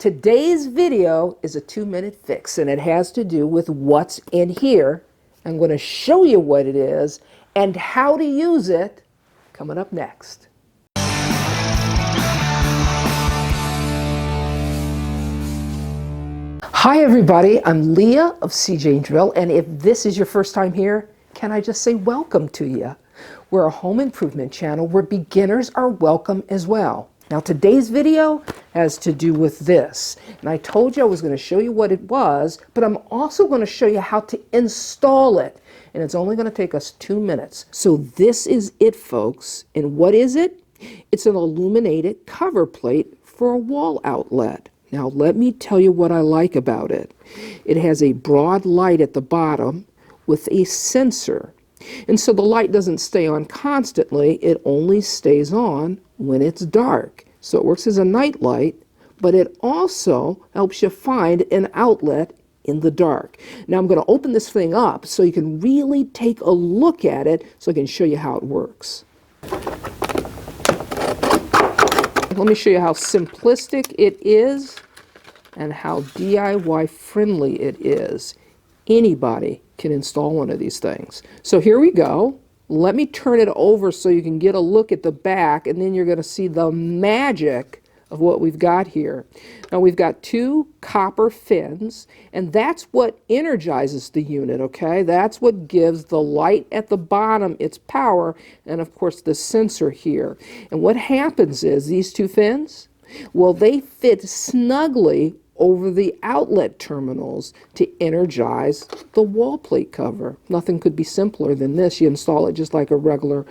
Today's video is a 2-minute fix, and it has to do with what's in here. I'm going to show you what it is and how to use it coming up next. Hi everybody, I'm Leah of seejanedrill, and if this is your first time here, can I just say welcome to you. We're a home improvement channel where beginners are welcome as well. Now today's video has to do with this, and I told you I was going to show you what it was, but I'm also going to show you how to install it, and it's only going to take us 2 minutes. So this is it, folks. And what is it? It's an illuminated cover plate for a wall outlet. Now let me tell you what I like about it. It has a broad light at the bottom with a sensor. And so the light doesn't stay on constantly, it only stays on when it's dark. So it works as a night light, but it also helps you find an outlet in the dark. Now I'm going to open this thing up so you can really take a look at it so I can show you how it works. Let me show you how simplistic it is and how DIY friendly it is. Anybody can install one of these things. So here we go. Let me turn it over so you can get a look at the back, and then you're going to see the magic of what we've got here. Now we've got 2 copper fins, and that's what energizes the unit, okay? That's what gives the light at the bottom its power, and of course the sensor here. And what happens is these 2 fins, well, they fit snugly over the outlet terminals to energize the wall plate cover. Nothing could be simpler than this. You install it just like a regular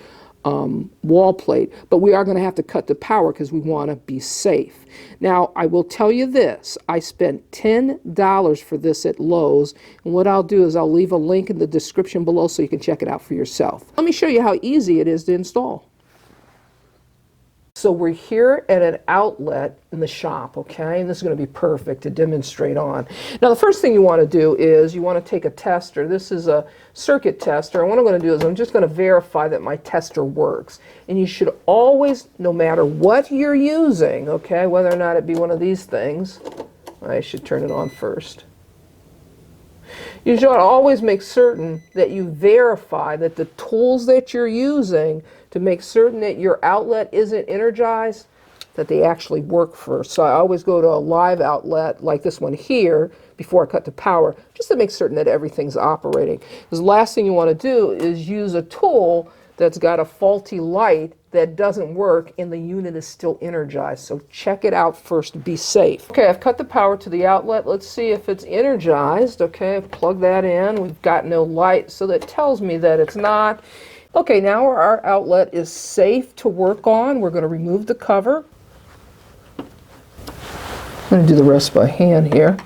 wall plate, but we are going to have to cut the power because we want to be safe. Now, I will tell you this. I spent $10 for this at Lowe's, and what I'll do is I'll leave a link in the description below so you can check it out for yourself. Let me show you how easy it is to install. So we're here at an outlet in the shop, okay? And this is going to be perfect to demonstrate on. Now the first thing you want to do is you want to take a tester. This is a circuit tester. And what I'm going to do is I'm just going to verify that my tester works. And you should always, no matter what you're using, okay, whether or not it be one of these things, I should turn it on first. You should always make certain that you verify that the tools that you're using to make certain that your outlet isn't energized, that they actually work first. So I always go to a live outlet like this one here before I cut the power, just to make certain that everything's operating. Because the last thing you want to do is use a tool that's got a faulty light that doesn't work and the unit is still energized. So check it out first, be safe. Okay, I've cut the power to the outlet. Let's see if it's energized. Okay, I've plugged that in. We've got no light, so that tells me that it's not. Okay, now our outlet is safe to work on. We're going to remove the cover. I'm going to do the rest by hand here.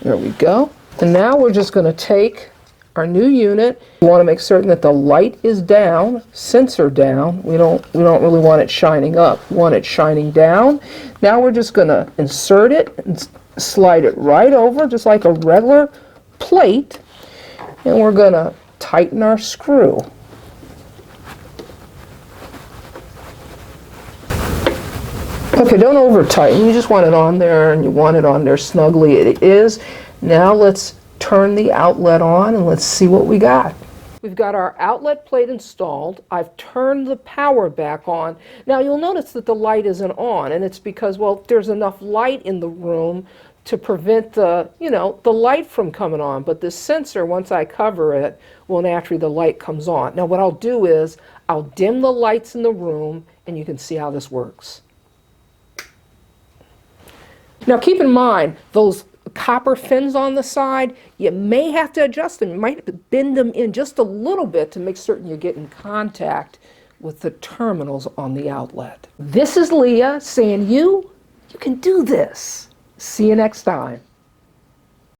There we go. And now we're just going to take our new unit. We want to make certain that the light is down, sensor down. We don't really want it shining up. We want it shining down. Now we're just going to insert it and slide it right over just like a regular plate. And we're going to tighten our screw. Okay, don't over tighten. You just want it on there, and you want it on there snugly. It is. Now let's turn the outlet on and let's see what we got. We've got our outlet plate installed. I've turned the power back on. Now you'll notice that the light isn't on, and it's because, well, there's enough light in the room to prevent the light from coming on. But this sensor, once I cover it, well, naturally the light comes on. Now what I'll do is I'll dim the lights in the room, and you can see how this works. Now keep in mind, those copper fins on the side, you may have to adjust them. You might bend them in just a little bit to make certain you get in contact with the terminals on the outlet. This is Leah saying you can do this. See you next time.